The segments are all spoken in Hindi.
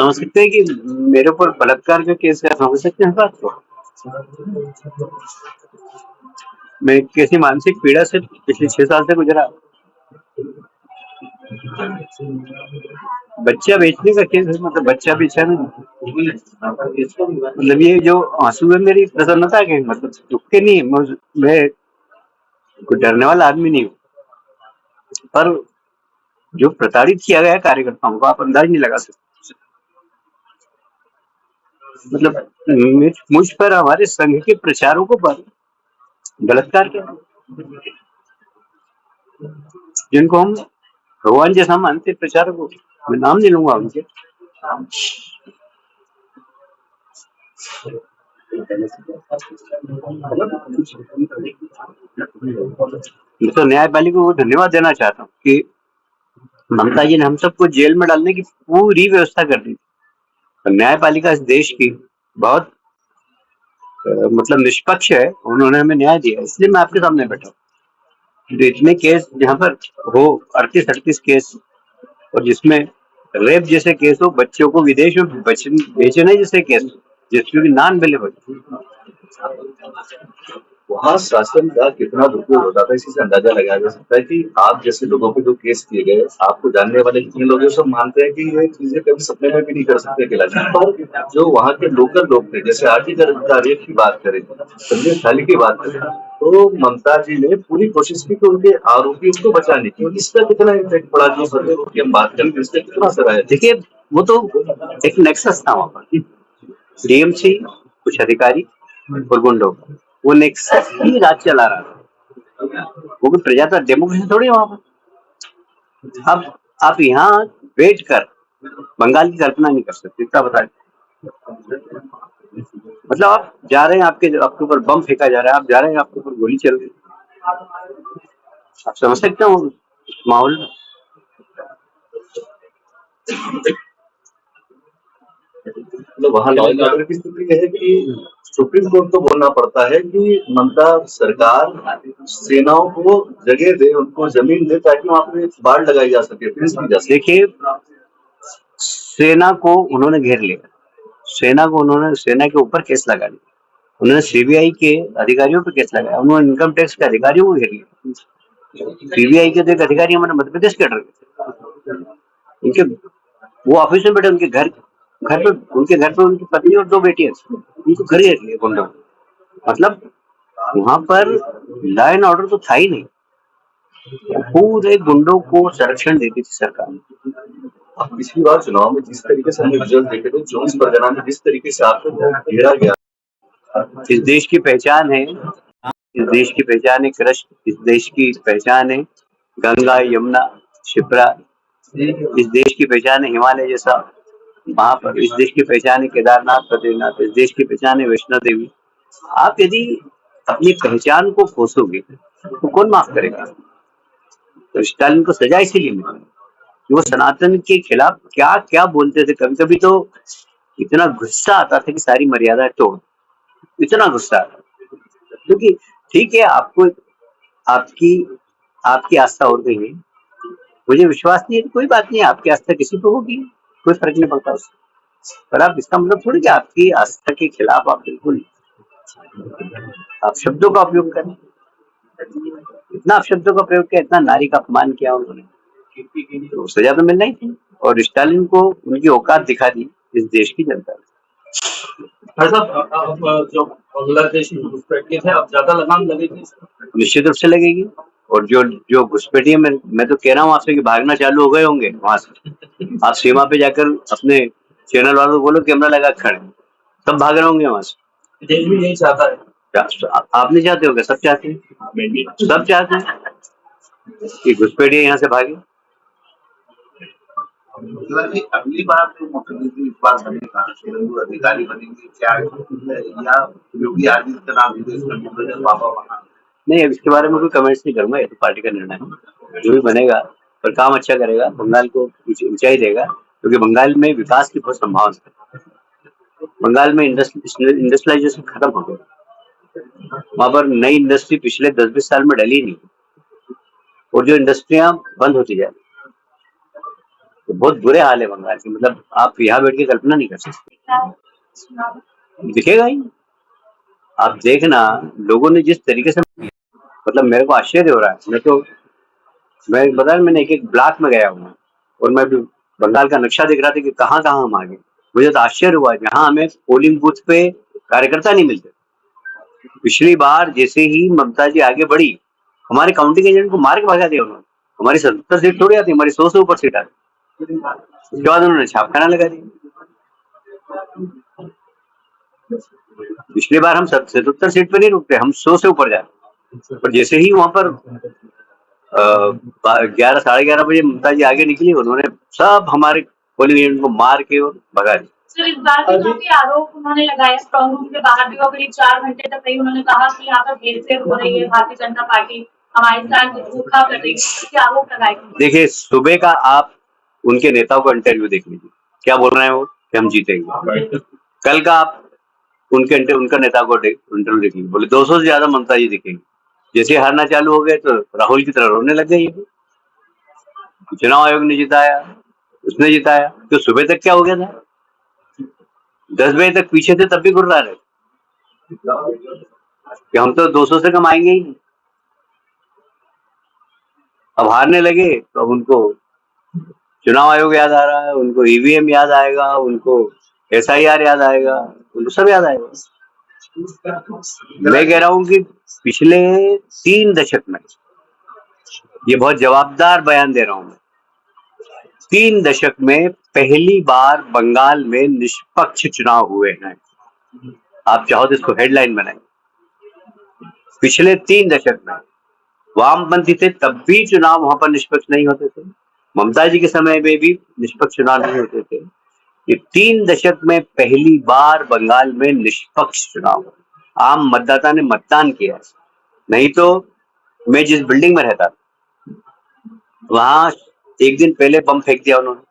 समझ सकते हैं कि मेरे ऊपर बलात्कार का केस है, समझ सकते हैं बात को। मैं कैसी मानसिक पीड़ा से पिछले 6 साल से गुजरा। बच्चा बेचने का केस है, मतलब बच्चा बेचा नहीं। मतलब ये जो आंसू है मेरी प्रसन्नता के, मतलब दुख के नहीं। मैं कोई डरने वाला आदमी नहीं हूँ, पर जो प्रताड़ित किया गया कार्यकर्ताओं को आप अंदाज नहीं लगा सकते। मतलब मुझ पर, हमारे संघ के प्रचारकों पर बलात्कार किया, जिनको हम भगवान जैसा मानते प्रचारकों, मैं नाम नहीं लूंगा उनके। तो न्यायपालिका को धन्यवाद देना चाहता हूँ कि ममता जी ने हम सबको जेल में डालने की पूरी व्यवस्था कर दी थी। न्यायपालिका इस देश की बहुत मतलब निष्पक्ष है, उन्होंने हमें न्याय दिया, इसलिए मैं आपके सामने बैठा हूँ। इतने केस जहाँ पर हो, 38-38 केस, और जिसमें रेप जैसे केस हो, बच्चों को विदेश में बेचने जैसे केस, जिसमें नॉन अवेलेबल, वहाँ शासन का कितना दुरुपयोग होता था, इसी से अंदाजा लगाया जा सकता है कि आप जैसे लोगों पे जो केस किए गए, आपको जानने वाले जितने लोग हैं सब मानते हैं कि ये चीजें कभी सपने में भी नहीं कर सकते अकेला। पर जो वहाँ के लोकल लोग थे, जैसे आरटी का रेप की बात करें, संदेश थाली की बात करें, तो ममता जी ने पूरी कोशिश की कि उनके आरोपी उसको बचाने की। इसका कितना इम्पैक्ट पड़ा, जो संदेश की हम बात करें, इससे कितना असर आया? देखिए वो तो एक नेक्सस था वहां पर, डीएमसी, कुछ अधिकारी और गुंडों, वो नेक्सस ही राज चला रहा था। वो भी प्रजातंत्र डेमोक्रेसी थोड़ी वहां पर। अब आप यहाँ बैठ कर बंगाल की कल्पना नहीं कर सकते, इतना बता। मतलब आप जा रहे हैं, आपके ऊपर बम फेंका जा रहा है, आप जा रहे हैं, आपके ऊपर गोली चल रही है, आप समझ सकते हो माहौल में। मतलब वहाँ लॉ एंड ऑर्डर की स्थिति यह है कि सुप्रीम कोर्ट को बोलना पड़ता है कि ममता सरकार सेनाओं को जगह दे, उनको जमीन दे, ताकि वहाँ पे बाढ़ लगाई जा सके, फेंस की जा सके। देखिए, सेना को उन्होंने घेर लिया, सेना के ऊपर केस लगा दिया, उन्होंने सीबीआई के अधिकारियों पर केस लगाया, उन्होंने इनकम टैक्स के अधिकारियों को घेर लिया। सीबीआई के तो एक अधिकारी हमारे मध्य प्रदेश के अटर उनके, वो ऑफिस में बैठे, उनके घर पे उनकी पत्नी और 2 बेटियां, उनको घर घेर लिया गुंडों। मतलब वहां पर लॉ एंड ऑर्डर तो था ही नहीं, पूरे गुंडों को संरक्षण देती थी सरकार। अब पिछली बार चुनाव में जिस तरीके से हमने रिजल्ट देखे थे, 24 परगना में जिस तरीके से आपको घेरा गया, इस देश की पहचान है, इस देश की पहचान है कृष्ण, इस देश की पहचान है गंगा, यमुना, शिप्रा, इस देश की पहचान है हिमालय जैसा वहां पर, इस देश की पहचान है केदारनाथ, बद्रीनाथ, इस देश की पहचान है वैष्णो देवी। आप यदि अपनी पहचान को खोसोगे तो कौन माफ करेगा? तो स्टालिन को सजा इसीलिए मिली, वो सनातन के खिलाफ क्या क्या बोलते थे। कभी कभी तो इतना गुस्सा आता था कि सारी मर्यादा तोड़, इतना गुस्सा आता, क्योंकि ठीक है आपको आपकी आपकी आस्था और कहीं है, मुझे विश्वास नहीं है तो कोई बात नहीं, आपकी आस्था किसी पे होगी, कोई फर्क नहीं पड़ता उससे। पर आप इसका मतलब थोड़ी कि आपकी आस्था के खिलाफ आप बिल्कुल आप शब्दों का उपयोग करें। इतना शब्दों का प्रयोग किया, इतना नारी का अपमान किया उन्होंने, तो सजा तो मिलना ही थी। और स्टालिन को उनकी औकात दिखा दी इस देश की जनता ने। जो बांग्लादेश में घुसपैठिए थे, अब ज्यादा लगाम लगेगी? निश्चित रूप से लगेगी। और जो घुसपैठिए, मैं तो कह रहा हूँ आपसे कि भागना चालू हो गए होंगे वहां से। आप सीमा पे जाकर अपने चैनल वालों को बोलो कैमरा लगा खड़े, सब भाग रहे होंगे वहां से। देश भी यही चाहता है। आप नहीं चाहते होगे? सब चाहते हैं, सब चाहते हैं कि घुसपैठिए यहाँ से भागे। अगली बार जो मुख्यमंत्री इस बार बनेगा, अधिकारी बनेंगे क्या, या योगी आदित्यनाथ बाबा बना? नहीं, अब इसके बारे में कोई कमेंट्स नहीं करूंगा, ये तो पार्टी का निर्णय है। जो भी बनेगा पर काम अच्छा करेगा, बंगाल को ऊंचाई देगा, क्योंकि बंगाल में विकास की बहुत संभावना है। बंगाल में इंडस्ट्रियलाइजेशन खत्म हो गया, वहां पर नई इंडस्ट्री पिछले 10-20 साल में डली नहीं, और जो इंडस्ट्रियां बंद होती जा रही, तो बहुत बुरे हाल है बंगाल के, मतलब आप यहाँ बैठ के कल्पना नहीं कर सकते, दिखेगा ही। आप देखना लोगों ने जिस तरीके से, मतलब मेरे को आश्चर्य हो रहा है। मैं बता, मैंने एक ब्लॉक में गया हूँ और मैं भी बंगाल का नक्शा देख रहा था कि कहाँ कहाँ हम आगे। मुझे तो आश्चर्य हुआ, जहाँ हमें पोलिंग बूथ पे कार्यकर्ता नहीं मिलते। पिछली बार जैसे ही ममता जी आगे बढ़ी, हमारे काउंटिंग एजेंट को मार के भगा दिया उन्होंने। हमारी 70 सीट थोड़ी आती, हमारी 100 से ऊपर सीट आती। उसके बाद उन्होंने छापखाना लगा दिया। पिछली बार हम 77 सीट पर नहीं रुकते, हम 100 से ऊपर जाते। पर जैसे ही वहां पर 11 साढ़े 11 बजे ममता जी आगे निकली, उन्होंने सब हमारे पोलिंग एजेंट को मार के और भगा दिया। सर, इस बार भी काफी आरोप उन्होंने लगाया, स्ट्रॉन्ग रूम के बाहर भी वो करीब 4 घंटे तक रही। उन्होंने कहा कि यहाँ पर हेरफेर हो रही है, भारतीय जनता पार्टी हमारे साथ धोखा कर रही है, क्या आरोप लगाए। देखिए, सुबह का आप उनके नेताओं का इंटरव्यू देख लीजिए, क्या बोल रहे हैं वो कि हम जीतेंगे। कल का आप उनका नेता को इंटरव्यू देख लीजिए, बोले 200 से ज्यादा ममता जी दिखेंगे। जैसे हारना चालू हो गए तो राहुल की तरह रोने लग गई। चुनाव आयोग ने जिताया, उसने जिताया, तो सुबह तक क्या हो गया था, 10 बजे तक पीछे थे तब भी गुर्रा रहे कि हम तो 200 से कम आएंगे ही नहीं। अब हारने लगे तो अब उनको चुनाव आयोग याद आ रहा है, उनको ईवीएम याद आएगा, उनको SIR याद आएगा, उनको सब याद आएगा। मैं कह रहा हूं कि पिछले 3 दशक में, ये बहुत जवाबदार बयान दे रहा हूं मैं, 3 दशक में पहली बार बंगाल में निष्पक्ष चुनाव हुए हैं। आप चाहो तो इसको हेडलाइन बनाएं। पिछले 3 दशक में वामपंथी थे तब भी चुनाव वहां पर निष्पक्ष नहीं होते थे, ममता जी के समय में भी निष्पक्ष चुनाव नहीं होते थे। ये 3 दशक में पहली बार बंगाल में निष्पक्ष चुनाव, आम मतदाता ने मतदान किया। नहीं तो मैं जिस बिल्डिंग में रहता था वहां एक दिन पहले बम फेंक दिया उन्होंने।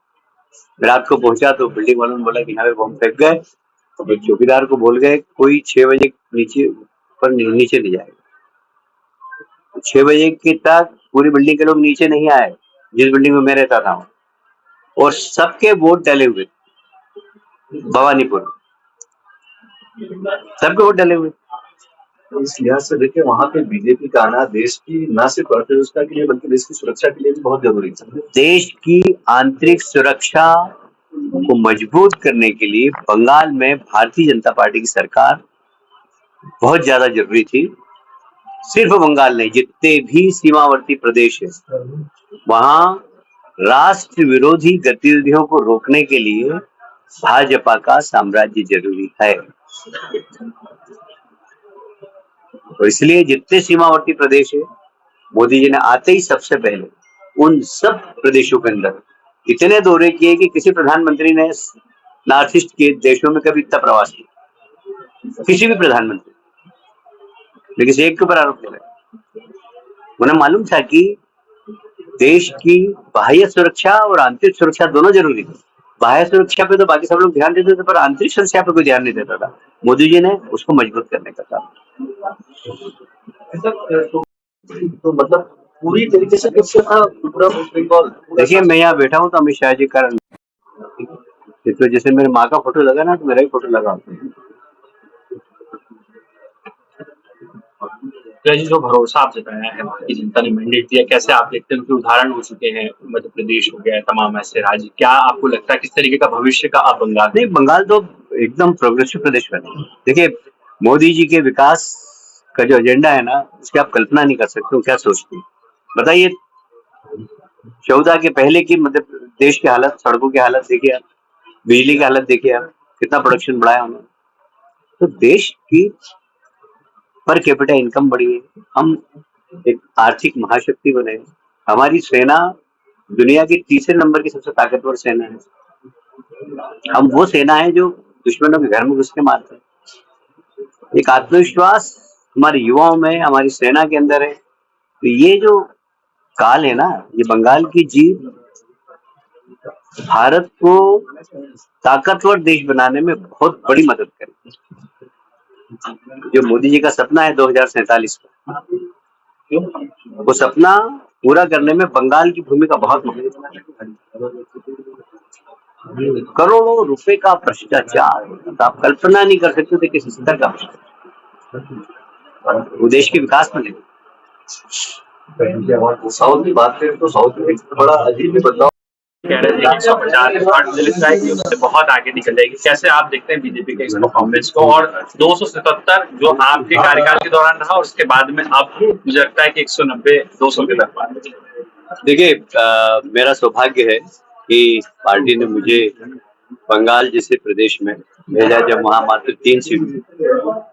रात को पहुंचा तो बिल्डिंग वालों ने बोला कि यहाँ पे बम फेंक गए, तो चौकीदार को बोल गए कोई 6 बजे नीचे नहीं जाएगा। 6 बजे के तक पूरी बिल्डिंग के लोग नीचे नहीं आए, जिस बिल्डिंग में मैं रहता था, और सबके वोट डाले हुए भवानीपुर, सबके वोट डाले हुए। इस लिहाज से देखिए, वहां पे बीजेपी का आना देश की न सिर्फ अर्थव्यवस्था के लिए बल्कि देश की सुरक्षा के लिए भी बहुत जरूरी है। देश की आंतरिक सुरक्षा को मजबूत करने के लिए बंगाल में भारतीय जनता पार्टी की सरकार बहुत ज्यादा जरूरी थी। सिर्फ बंगाल नहीं, जितने भी सीमावर्ती प्रदेश है वहां राष्ट्र विरोधी गतिविधियों को रोकने के लिए भाजपा का साम्राज्य जरूरी है। तो इसलिए जितने सीमावर्ती प्रदेश है, मोदी जी ने आते ही सबसे पहले उन सब प्रदेशों के अंदर इतने दौरे किए कि किसी प्रधानमंत्री ने नॉर्थ ईस्ट के देशों में कभी इतना प्रवास किया, किसी भी प्रधानमंत्री। लेकिन एक के ऊपर आरोप लगा, उन्हें मालूम था कि देश की बाह्य सुरक्षा और आंतरिक सुरक्षा दोनों जरूरी है। बाह्य सुरक्षा पे तो बाकी सब लोग ध्यान देते थे, पर आंतरिक सुरक्षा पे कोई ध्यान नहीं देता था। मोदी जी ने उसको मजबूत करने का काम। तो मतलब पूरी तरीके से पूरा बंगाल। देखिए, मैं यहाँ बैठा हूँ तो अमित शाह जी का, तो जैसे मेरे माँ का फोटो लगा ना, तो मेरा ही फोटो लगा। जी, जो भरोसा आप जताया है, भारतीय जनता ने मैंडेट दिया, कैसे आप देखते हैं उनके उदाहरण हो चुके हैं, मध्य प्रदेश हो गया, तमाम ऐसे राज्य, क्या आपको लगता है किस तरीके का भविष्य का आप बंगाल? नहीं, बंगाल तो एकदम प्रोग्रेसिव प्रदेश बने। देखिए, मोदी जी के विकास का जो एजेंडा है ना, उसकी आप कल्पना नहीं कर सकते हो क्या सोचते हैं। बताइए, 14 के पहले की मध्य प्रदेश की हालत, सड़कों की हालत देखिए आप, बिजली की हालत देखिए आप, कितना प्रोडक्शन बढ़ाया उन्होंने। तो देश की पर कैपिटा इनकम बढ़ी है, हम एक आर्थिक महाशक्ति बने। हमारी सेना दुनिया की 3रे नंबर की सबसे ताकतवर सेना है। हम वो सेना है जो दुश्मनों के घर में घुस के मारते हैं। एक आत्मविश्वास हमारे युवाओं में, हमारी सेना के अंदर है। तो ये जो काल है ना, ये बंगाल की जीत भारत को ताकतवर देश बनाने में बहुत बड़ी मदद करेगी। जो मोदी जी का सपना है 2047 का, वो सपना पूरा करने में बंगाल की भूमिका बहुत महत्वपूर्ण है। करोड़ों रुपए का भ्रष्टाचार, तो आप कल्पना नहीं कर सकते थे किस स्तर का भ्रष्टाचार वो देश के विकास में नहीं। साउथ की बात करें तो साउथ में एक बड़ा अजीब ही बदलाव कह रहे थे कि 150 पार्ट मुझे लगता है कि उससे बहुत आगे निकल जाएगी। कैसे आप देखते हैं बीजेपी के इस परफॉर्मेंस को, और 277 जो आपके कार्यकाल के दौरान रहा और उसके बाद में अब मुझे लगता है कि 190-200 के दरमियान। देखिए, मेरा सौभाग्य है कि पार्टी ने मुझे बंगाल जैसे प्रदेश में भेजा, जब वहाँ मात्र 3 सीट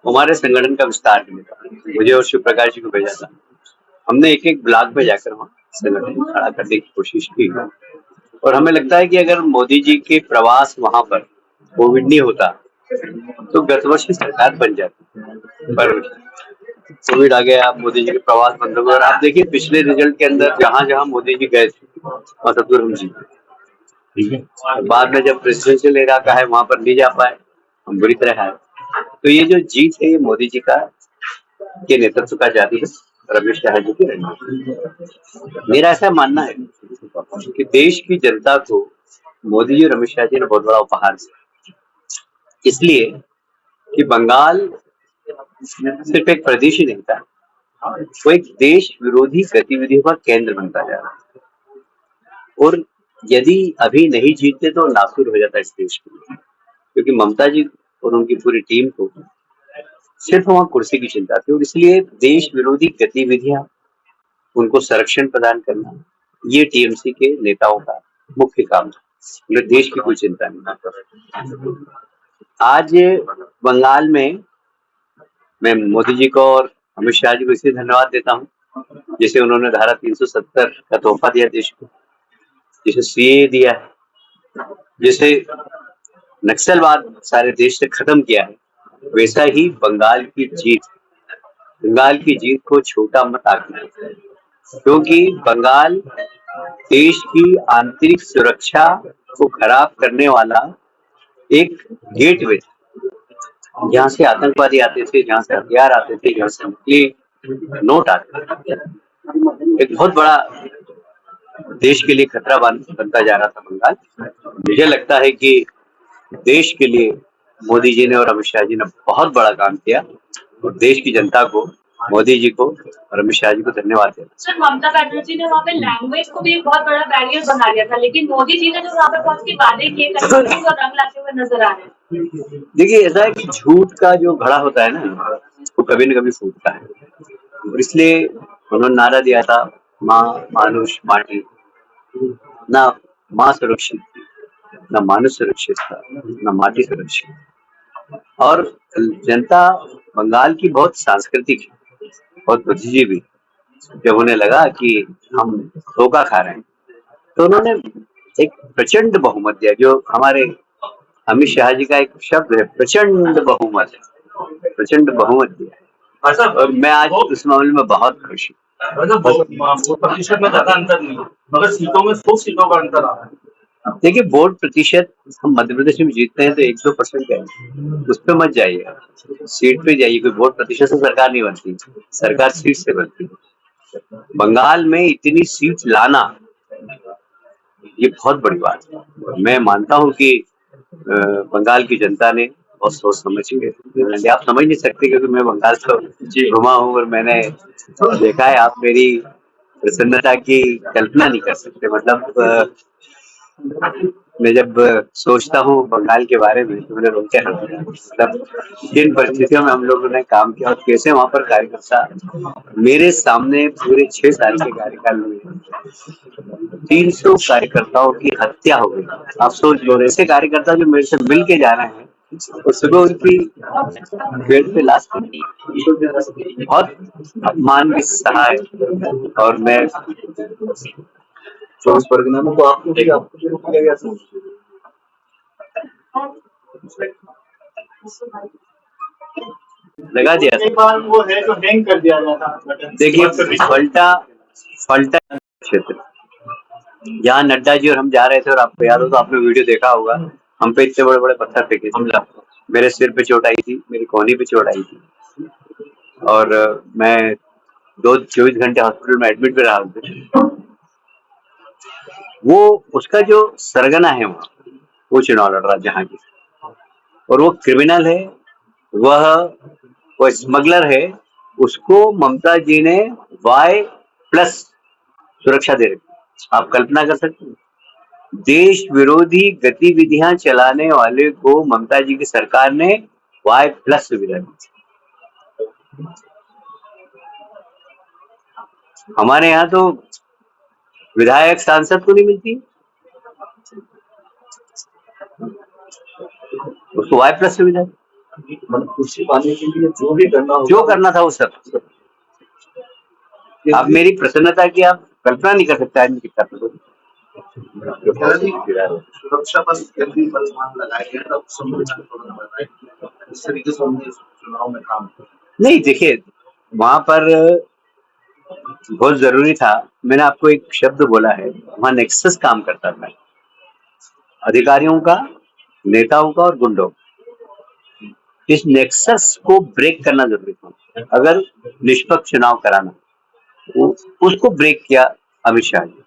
हमारे संगठन का विस्तार करने का मुझे और शिव प्रकाश जी को भेजा था। हमने एक ब्लॉक पे जाकर वहाँ संगठन खड़ा करने की कोशिश की, और हमें लगता है कि अगर मोदी जी के प्रवास वहां पर कोविड नहीं होता तो गत वर्ष की सरकार बन जाती, पर कोविड आ गया, मोदी जी के प्रवास बंद हो गए। और आप देखिए पिछले रिजल्ट के अंदर जहां जहां मोदी जी गए थे वहां सब हम जीते, ठीक है। बाद में जब प्रेसिडेंशियल इलाका है वहां पर नहीं जा पाए, हम बुरी तरह हारे। तो ये जो जीत है ये मोदी जी का के नेतृत्व का जारी है, रमेश शाह जी की रणनीति। मेरा ऐसा मानना है कि देश की जनता को मोदी जी और अमित शाह जी ने बहुत बड़ा उपहार दिया, इसलिए कि बंगाल सिर्फ एक प्रदेश ही नहीं था, वो एक देश विरोधी गतिविधियों का केंद्र बनता जा रहा है। और यदि अभी नहीं जीतते तो नासूर हो जाता इस देश में, क्योंकि ममता जी और उनकी पूरी टीम को सिर्फ वहां कुर्सी की चिंता थी, और इसलिए देश विरोधी गतिविधियां, उनको संरक्षण प्रदान करना, ये टीएमसी के नेताओं का मुख्य काम है। देश की कोई चिंता नहीं। आज बंगाल में मैं मोदी जी को और अमित शाह जी को इसलिए धन्यवाद देता हूँ, जैसे उन्होंने धारा 370 का तोहफा दिया देश को, जिसे सीए दिया है, जिसे नक्सलवाद सारे देश से खत्म किया है, वैसा ही बंगाल की जीत को छोटा मत आंकना, क्योंकि बंगाल देश की आंतरिक सुरक्षा को खराब करने वाला एक गेटवे, जहाँ से आतंकवादी आते थे, जहाँ से हथियार आते थे, जहाँ से नकली नोट आते थे, एक बहुत बड़ा देश के लिए खतरा बनता जा रहा था बंगाल। मुझे लगता है कि देश के लिए मोदी जी ने और अमित शाह जी ने बहुत बड़ा काम किया, और देश की जनता को, मोदी जी को और अमित शाह जी को धन्यवाद देना। सर, ममता बनर्जी ने वहाँ पे लैंग्वेज को भी एक बहुत बड़ा बैरियर बना दिया था, लेकिन मोदी जी ने जो वहाँ पे बहुत सी बातें की, कहीं वो रंग लाते हुए नजर आ रहे हैं। देखिए, ऐसा है कि झूठ का जो घड़ा होता है ना, वो कभी न कभी फूटता है, इसलिए उन्होंने नारा दिया था, माँ मानुष माटी, ना माँ सुरक्षित थी, ना मानुष सुरक्षित था, ना माटी सुरक्षित। और जनता बंगाल की बहुत सांस्कृतिक, बहुत बुद्धिजीवी, जब उन्हें लगा कि हम धोखा खा रहे हैं, तो उन्होंने एक प्रचंड बहुमत दिया, जो हमारे अमित शाह जी का एक शब्द है, प्रचंड बहुमत दिया है। और मैं आज उस मामले में बहुत खुश हूँ। प्रतिशत में ज्यादा अंतर नहीं, मगर सीटों में 100 सीटों का अंतर आ रहा है। देखिए, वोट प्रतिशत हम मध्य प्रदेश में जीतते हैं तो 1-2% का है, उस पर मत जाइए, सीट पे जाइए। कोई वोट प्रतिशत से सरकार नहीं बनती, सरकार सीट से बनती है। बंगाल में इतनी सीट लाना ये बहुत बड़ी बात है। मैं मानता हूँ कि बंगाल की जनता ने बहुत सोच समझ के, आप समझ नहीं सकते, क्योंकि मैं बंगाल से घुमा हूँ और मैंने देखा है, आप मेरी प्रसन्नता की कल्पना नहीं कर सकते। मतलब मैं जब सोचता हूँ बंगाल के बारे में तो मेरे रोंगटे खड़े हो जाते हैं। मतलब जिन परिस्थितियों में हम लोगों ने काम किया और कैसे वहाँ पर कार्यकर्ता मेरे सामने पूरे 6 साल के कार्यकाल में 300 कार्यकर्ताओं की हत्या हो गई। आप सोच लो, ऐसे कार्यकर्ता जो मेरे से मिल के जा रहे हैं और सुबह उनकी बेड पे लाश पड़ी, बहुत अपमान की सहाय। और मैं 24 परगना में तो आपको किया गया था। लगा दिया था, वो है जो हैंग कर दिया गया था। देखिए, फल्टा क्षेत्र, यहाँ नड्डा जी और हम जा रहे थे, और आपको याद हो तो आपने वीडियो देखा होगा, हम पे इतने बड़े बड़े पत्थर फेंके थे, मेरे सिर पे चोट आई थी, मेरी कोहनी पे चोट आई थी, और मैं 24 घंटे हॉस्पिटल में एडमिट भी रहा होते, वो उसका जो सरगना है वहाँ, वो चुनाव लड़ रहा जहाँ की, और वो क्रिमिनल है, वो स्मगलर है, उसको ममता जी ने Y+ सुरक्षा दे रखी। आप कल्पना कर सकते हैं, देश विरोधी गतिविधियां चलाने वाले को ममता जी की सरकार ने Y+ सुविधा दी। हमारे यहाँ तो विधायक सांसद को नहीं मिलती, उसको Y+ सुविधा। मतलब कुर्सी पाने के लिए जो भी करना होगा, जो करना था वो सब। आप मेरी प्रसन्नता की आप कल्पना नहीं कर सकते आदमी कितना प्रसन्न। सुरक्षा पर केंद्रीय बल लगाए गए, तब संविधान तुरंत बनाए, इस तरीके से हमने चुनाव में काम किया। नहीं, देखिए वहां पर बहुत जरूरी था, मैंने आपको एक शब्द बोला है, वहां नेक्सस काम करता था, अधिकारियों का, नेताओं का और गुंडों का। इस नेक्सस को ब्रेक करना जरूरी था अगर निष्पक्ष चुनाव कराना, उसको ब्रेक किया अमित शाह जी,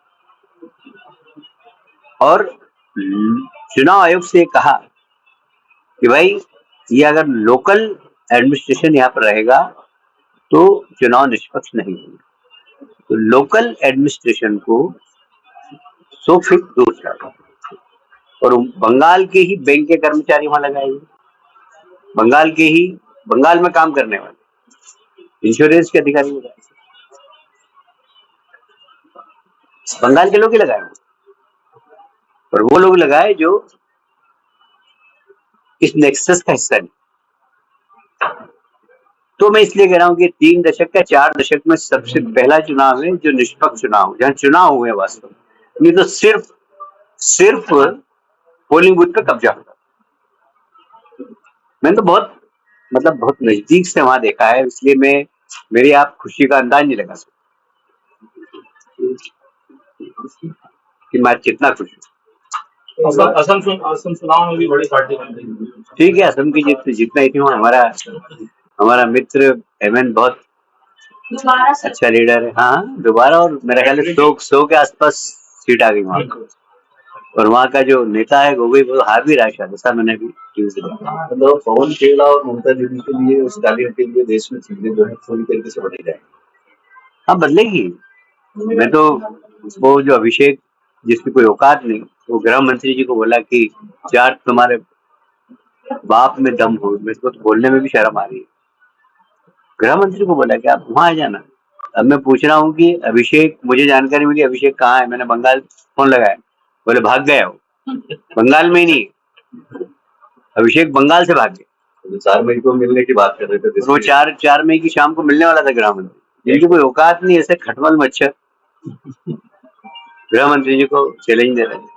और चुनाव आयोग से कहा कि भाई ये अगर लोकल एडमिनिस्ट्रेशन यहाँ पर रहेगा तो चुनाव निष्पक्ष नहीं होगा, तो लोकल एडमिनिस्ट्रेशन को 100 फीट दूर चला, और बंगाल के ही बैंक के कर्मचारी वहां लगाए हुए, बंगाल में काम करने वाले इंश्योरेंस के अधिकारी लगाए, बंगाल के लोग ही लगाए, और वो लोग लगाए जो इस नेक्सस का हिस्सा नहीं। तो मैं इसलिए कह रहा हूँ कि 3 दशक या 4 दशक में सबसे पहला चुनाव है जो निष्पक्ष चुनाव, जहाँ चुनाव हुए वास्तव में, नहीं तो सिर्फ पोलिंग बूथ पे कब्जा होता। मैंने तो बहुत नजदीक से वहां देखा है, इसलिए मेरी आप खुशी का अंदाज नहीं लगा सकते कि मैं कितना खुश हूँ। असम चुनाव में भी बड़ी पार्टी बन गई। ठीक है, असम की जीत जितना ही थी, हमारा मित्र हेमंत बहुत अच्छा लीडर है। हाँ, दोबारा, और मेरा ख्याल है 100 के आसपास सीट आ गई वहां, और वहाँ का जो नेता है गोगोई वो हार भी रहा है, ऐसा मैंने भी न्यूज़ देखा। मतलब पवन खेड़ा और ममता दीदी के लिए, उस कालीन के लिए देश में चीजें जो है पूरी तरीके से बदल जाएंगी। हाँ, बदलेगी। मैं तो वो जो अभिषेक, जिसकी कोई औकात नहीं, वो गृह मंत्री जी को बोला कि यार तुम्हारे बाप में दम हो, मेरे को तो बोलने में भी शर्म आ रही है। गृह मंत्री को बोला कि आप वहां आ जाना। अब मैं पूछ रहा हूँ कि अभिषेक, मुझे जानकारी मिली अभिषेक कहाँ है, मैंने बंगाल फोन लगाया, बोले भाग गया हो, बंगाल में ही नहीं, अभिषेक बंगाल से भाग गए। 4 मई को मिलने की बात कर रहे थे, वो 4 मई की शाम को मिलने वाला था गृह मंत्री, जिनकी कोई औकात नहीं, ऐसे खटमल मच्छर गृह मंत्री जी को चैलेंज दे रहे थे।